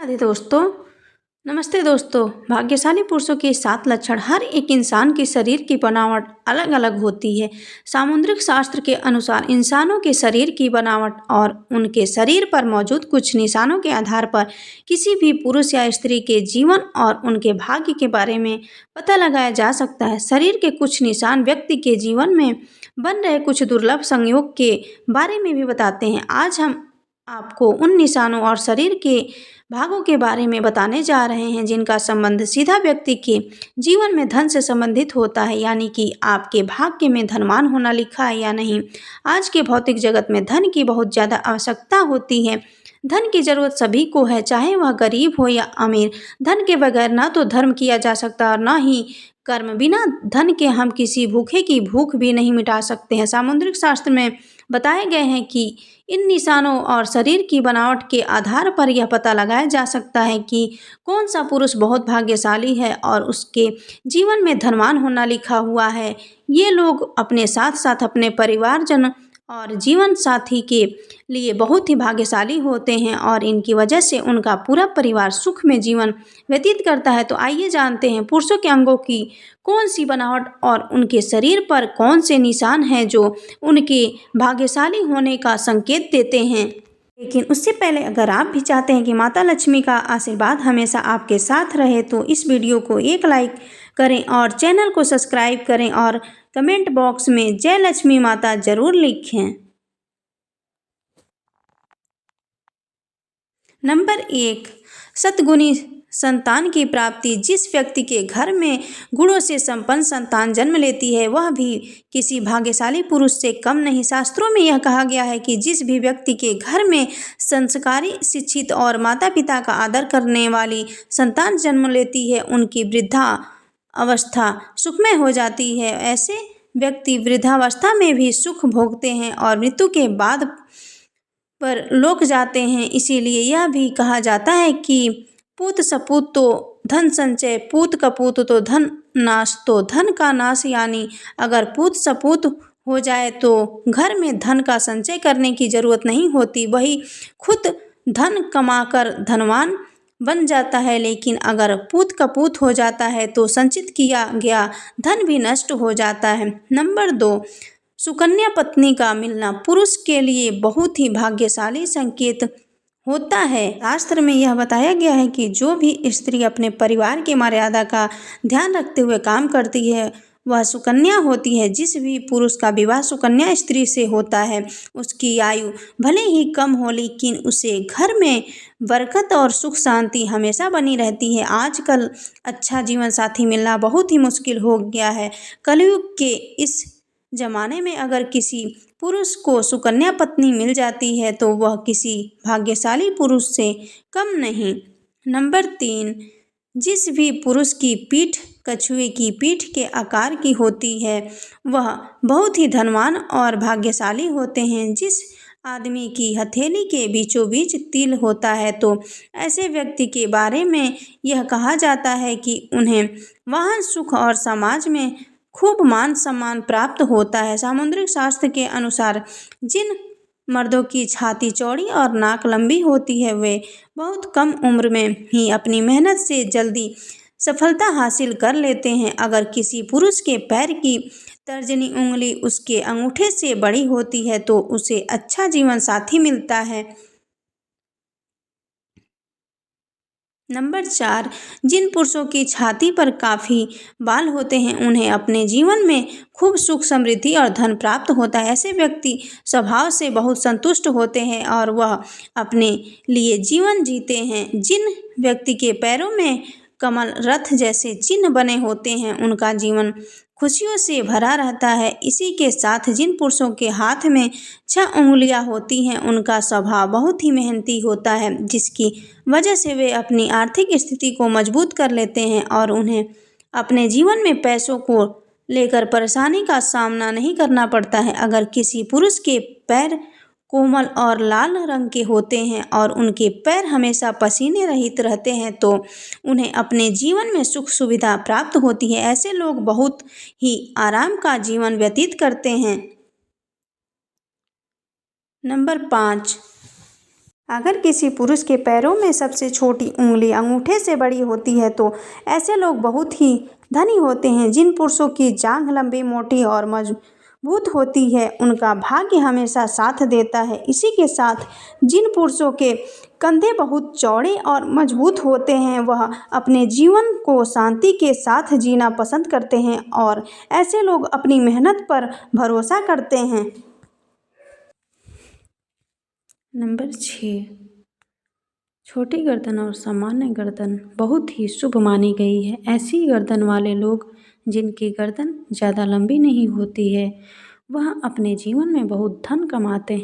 राधे दोस्तों। नमस्ते दोस्तों। भाग्यशाली पुरुषों के 7 लक्षण। हर एक इंसान के शरीर की बनावट अलग अलग होती है। सामुद्रिक शास्त्र के अनुसार इंसानों के शरीर की बनावट और उनके शरीर पर मौजूद कुछ निशानों के आधार पर किसी भी पुरुष या स्त्री के जीवन और उनके भाग्य के बारे में पता लगाया जा सकता है। शरीर के कुछ निशान व्यक्ति के जीवन में बन रहे कुछ दुर्लभ संयोग के बारे में भी बताते हैं। आज हम आपको उन निशानों और शरीर के भागों के बारे में बताने जा रहे हैं जिनका संबंध सीधा व्यक्ति के जीवन में धन से संबंधित होता है, यानी कि आपके भाग्य में धनवान होना लिखा है या नहीं। आज के भौतिक जगत में धन की बहुत ज़्यादा आवश्यकता होती है। धन की जरूरत सभी को है, चाहे वह गरीब हो या अमीर। धन के बगैर ना तो धर्म किया जा सकता और ना ही कर्म। बिना धन के हम किसी भूखे की भूख भी नहीं मिटा सकते हैं। सामुद्रिक शास्त्र में बताए गए हैं कि इन निशानों और शरीर की बनावट के आधार पर यह पता लगाया जा सकता है कि कौन सा पुरुष बहुत भाग्यशाली है और उसके जीवन में धनवान होना लिखा हुआ है। ये लोग अपने साथ साथ अपने परिवारजन और जीवन साथी के लिए बहुत ही भाग्यशाली होते हैं और इनकी वजह से उनका पूरा परिवार सुख में जीवन व्यतीत करता है। तो आइए जानते हैं पुरुषों के अंगों की कौन सी बनावट और उनके शरीर पर कौन से निशान हैं जो उनके भाग्यशाली होने का संकेत देते हैं। लेकिन उससे पहले अगर आप भी चाहते हैं कि माता लक्ष्मी का आशीर्वाद हमेशा आपके साथ रहे तो इस वीडियो को एक लाइक करें और चैनल को सब्सक्राइब करें और कमेंट बॉक्स में जय लक्ष्मी माता जरूर लिखें। नंबर 1, सद्गुणी संतान की प्राप्ति। जिस व्यक्ति के घर में गुणों से संपन्न संतान जन्म लेती है वह भी किसी भाग्यशाली पुरुष से कम नहीं। शास्त्रों में यह कहा गया है कि जिस भी व्यक्ति के घर में संस्कारी, शिक्षित और माता पिता का आदर करने वाली संतान जन्म लेती है उनकी वृद्धा अवस्था सुखमय हो जाती है। ऐसे व्यक्ति वृद्धावस्था में भी सुख भोगते हैं और मृत्यु के बाद पर लोक जाते हैं। इसीलिए यह भी कहा जाता है कि पूत सपूत तो धन संचय, पूत कपूत तो धन नाश। तो धन का नाश यानी अगर पूत सपूत हो जाए तो घर में धन का संचय करने की जरूरत नहीं होती, वही खुद धन कमाकर धनवान बन जाता है। लेकिन अगर पूत कपूत हो जाता है तो संचित किया गया धन भी नष्ट हो जाता है। नंबर 2, सुकन्या पत्नी का मिलना पुरुष के लिए बहुत ही भाग्यशाली संकेत होता है। शास्त्र में यह बताया गया है कि जो भी स्त्री अपने परिवार की मर्यादा का ध्यान रखते हुए काम करती है वह सुकन्या होती है। जिस भी पुरुष का विवाह सुकन्या स्त्री से होता है उसकी आयु भले ही कम हो लेकिन उसे घर में बरकत और सुख शांति हमेशा बनी रहती है। आजकल अच्छा जीवन साथी मिलना बहुत ही मुश्किल हो गया है। कलयुग के इस जमाने में अगर किसी पुरुष को सुकन्या पत्नी मिल जाती है तो वह किसी भाग्यशाली पुरुष से कम नहीं। नंबर 3, जिस भी पुरुष की पीठ कछुए की पीठ के आकार की होती है वह बहुत ही धनवान और भाग्यशाली होते हैं। जिस आदमी की हथेली के बीचों बीच तिल होता है तो ऐसे व्यक्ति के बारे में यह कहा जाता है कि उन्हें वाहन सुख और समाज में खूब मान सम्मान प्राप्त होता है। सामुद्रिक शास्त्र के अनुसार जिन मर्दों की छाती चौड़ी और नाक लंबी होती है वे बहुत कम उम्र में ही अपनी मेहनत से जल्दी सफलता हासिल कर लेते हैं। अगर किसी पुरुष के पैर की तर्जनी उंगली उसके अंगूठे से बड़ी होती है तो उसे अच्छा जीवन साथी मिलता है। नंबर 4, जिन पुरुषों की छाती पर काफ़ी बाल होते हैं उन्हें अपने जीवन में खूब सुख समृद्धि और धन प्राप्त होता है। ऐसे व्यक्ति स्वभाव से बहुत संतुष्ट होते हैं और वह अपने लिए जीवन जीते हैं। जिन व्यक्ति के पैरों में कमल रथ जैसे चिन्ह बने होते हैं उनका जीवन खुशियों से भरा रहता है। इसी के साथ जिन पुरुषों के हाथ में 6 उंगलियां होती हैं उनका स्वभाव बहुत ही मेहनती होता है जिसकी वजह से वे अपनी आर्थिक स्थिति को मजबूत कर लेते हैं और उन्हें अपने जीवन में पैसों को लेकर परेशानी का सामना नहीं करना पड़ता है। अगर किसी पुरुष के पैर कोमल और लाल रंग के होते हैं और उनके पैर हमेशा पसीने रहित रहते हैं तो उन्हें अपने जीवन में सुख सुविधा प्राप्त होती है। ऐसे लोग बहुत ही आराम का जीवन व्यतीत करते हैं। नंबर 5, अगर किसी पुरुष के पैरों में सबसे छोटी उंगली अंगूठे से बड़ी होती है तो ऐसे लोग बहुत ही धनी होते हैं। जिन पुरुषों की जांघ लंबी, मोटी और मजबूत होती है उनका भाग्य हमेशा साथ देता है। इसी के साथ जिन पुरुषों के कंधे बहुत चौड़े और मजबूत होते हैं वह अपने जीवन को शांति के साथ जीना पसंद करते हैं और ऐसे लोग अपनी मेहनत पर भरोसा करते हैं। नंबर 6, छोटी गर्दन और सामान्य गर्दन बहुत ही शुभ मानी गई है। ऐसी गर्दन वाले लोग जिनकी गर्दन ज़्यादा लंबी नहीं होती है वह अपने जीवन में बहुत धन कमाते हैं।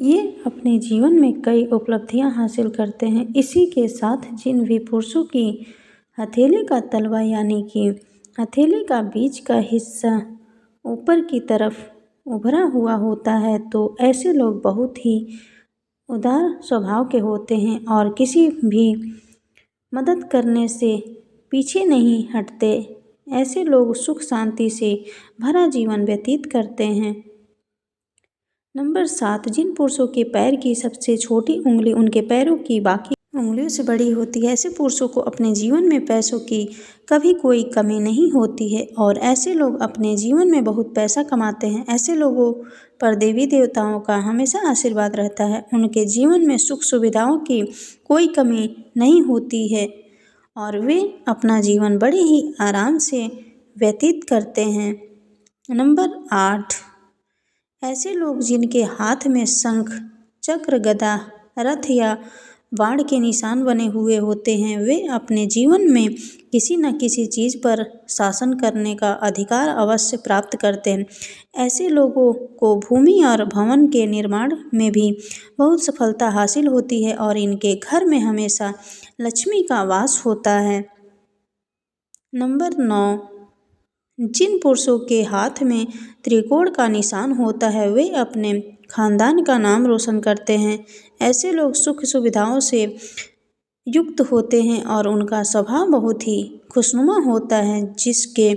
ये अपने जीवन में कई उपलब्धियां हासिल करते हैं। इसी के साथ जिन भी पुरुषों की हथेली का तलवा यानी कि हथेली का बीच का हिस्सा ऊपर की तरफ उभरा हुआ होता है तो ऐसे लोग बहुत ही उदार स्वभाव के होते हैं और किसी भी मदद करने से पीछे नहीं हटते। ऐसे लोग सुख शांति से भरा जीवन व्यतीत करते हैं। नंबर 7, जिन पुरुषों के पैर की सबसे छोटी उंगली उनके पैरों की बाकी उंगलियों से बड़ी होती है ऐसे पुरुषों को अपने जीवन में पैसों की कभी कोई कमी नहीं होती है और ऐसे लोग अपने जीवन में बहुत पैसा कमाते हैं। ऐसे लोगों पर देवी देवताओं का हमेशा आशीर्वाद रहता है। उनके जीवन में सुख सुविधाओं की कोई कमी नहीं होती है और वे अपना जीवन बड़े ही आराम से व्यतीत करते हैं। नंबर 8, ऐसे लोग जिनके हाथ में शंख, चक्र, गदा, रथ या बाण के निशान बने हुए होते हैं वे अपने जीवन में किसी न किसी चीज़ पर शासन करने का अधिकार अवश्य प्राप्त करते हैं। ऐसे लोगों को भूमि और भवन के निर्माण में भी बहुत सफलता हासिल होती है और इनके घर में हमेशा लक्ष्मी का वास होता है। नंबर 9, जिन पुरुषों के हाथ में त्रिकोण का निशान होता है वे अपने खानदान का नाम रोशन करते हैं। ऐसे लोग सुख सुविधाओं से युक्त होते हैं और उनका स्वभाव बहुत ही खुशनुमा होता है जिसके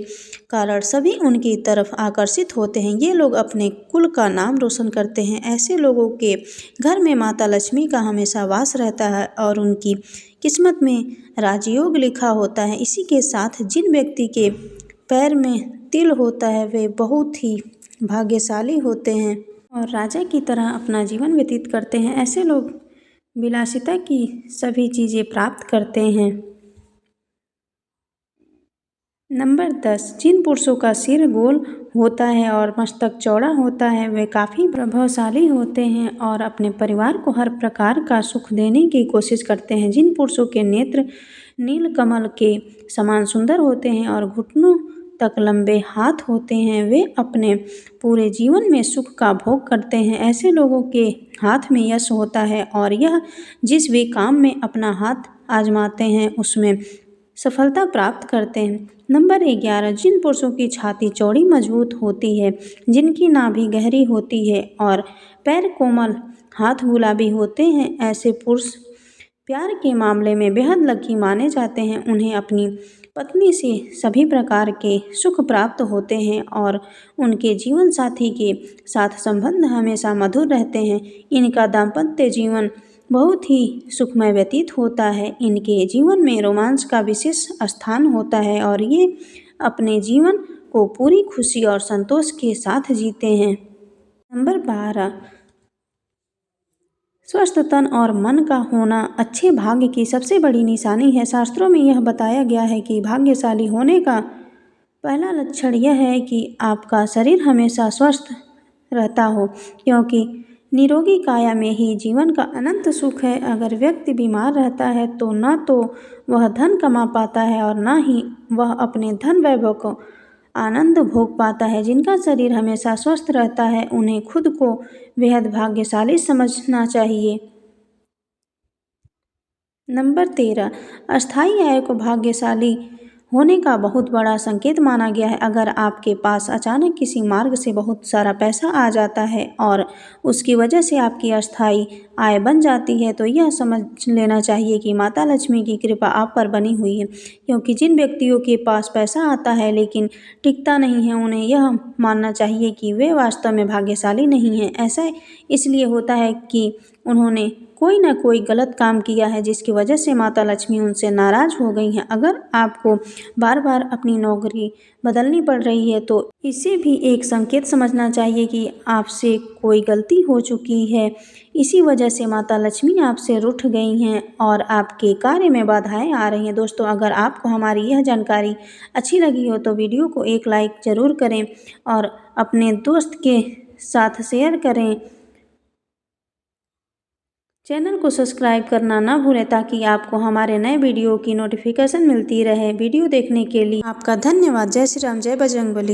कारण सभी उनकी तरफ आकर्षित होते हैं। ये लोग अपने कुल का नाम रोशन करते हैं। ऐसे लोगों के घर में माता लक्ष्मी का हमेशा वास रहता है और उनकी किस्मत में राजयोग लिखा होता है। इसी के साथ जिन व्यक्ति के पैर में तिल होता है वे बहुत ही भाग्यशाली होते हैं और राजा की तरह अपना जीवन व्यतीत करते हैं। ऐसे लोग विलासिता की सभी चीज़ें प्राप्त करते हैं। नंबर 10, जिन पुरुषों का सिर गोल होता है और मस्तक चौड़ा होता है वे काफ़ी प्रभावशाली होते हैं और अपने परिवार को हर प्रकार का सुख देने की कोशिश करते हैं। जिन पुरुषों के नेत्र नील कमल के समान सुंदर होते हैं और घुटनों तक लंबे हाथ होते हैं वे अपने पूरे जीवन में सुख का भोग करते हैं। ऐसे लोगों के हाथ में यश होता है और यह जिस भी काम में अपना हाथ आजमाते हैं उसमें सफलता प्राप्त करते हैं। नंबर 11, जिन पुरुषों की छाती चौड़ी मजबूत होती है, जिनकी नाभि गहरी होती है और पैर कोमल, हाथ गुलाबी होते हैं, ऐसे पुरुष प्यार के मामले में बेहद लकी माने जाते हैं। उन्हें अपनी पत्नी से सभी प्रकार के सुख प्राप्त होते हैं और उनके जीवन साथी के साथ संबंध हमेशा मधुर रहते हैं। इनका दाम्पत्य जीवन बहुत ही सुखमय व्यतीत होता है। इनके जीवन में रोमांस का विशेष स्थान होता है और ये अपने जीवन को पूरी खुशी और संतोष के साथ जीते हैं। नंबर 12, स्वस्थ तन और मन का होना अच्छे भाग्य की सबसे बड़ी निशानी है। शास्त्रों में यह बताया गया है कि भाग्यशाली होने का पहला लक्षण यह है कि आपका शरीर हमेशा स्वस्थ रहता हो, क्योंकि निरोगी काया में ही जीवन का अनंत सुख है। अगर व्यक्ति बीमार रहता है तो न तो वह धन कमा पाता है और न ही वह अपने धन वैभव को आनंद भोग पाता है। जिनका शरीर हमेशा स्वस्थ रहता है उन्हें खुद को बेहद भाग्यशाली समझना चाहिए। नंबर 13, अस्थायी आय को भाग्यशाली होने का बहुत बड़ा संकेत माना गया है। अगर आपके पास अचानक किसी मार्ग से बहुत सारा पैसा आ जाता है और उसकी वजह से आपकी अस्थायी आय बन जाती है तो यह समझ लेना चाहिए कि माता लक्ष्मी की कृपा आप पर बनी हुई है। क्योंकि जिन व्यक्तियों के पास पैसा आता है लेकिन टिकता नहीं है उन्हें यह मानना चाहिए कि वे वास्तव में भाग्यशाली नहीं हैं। ऐसा इसलिए होता है कि उन्होंने कोई ना कोई गलत काम किया है जिसकी वजह से माता लक्ष्मी उनसे नाराज़ हो गई हैं। अगर आपको बार बार अपनी नौकरी बदलनी पड़ रही है तो इसे भी एक संकेत समझना चाहिए कि आपसे कोई गलती हो चुकी है। इसी वजह से माता लक्ष्मी आपसे रूठ गई हैं और आपके कार्य में बाधाएं आ रही हैं। दोस्तों, अगर आपको हमारी यह जानकारी अच्छी लगी हो तो वीडियो को एक लाइक ज़रूर करें और अपने दोस्त के साथ शेयर करें। चैनल को सब्सक्राइब करना ना भूलें ताकि आपको हमारे नए वीडियो की नोटिफिकेशन मिलती रहे। वीडियो देखने के लिए आपका धन्यवाद। जय श्री राम, जय बजरंगबली।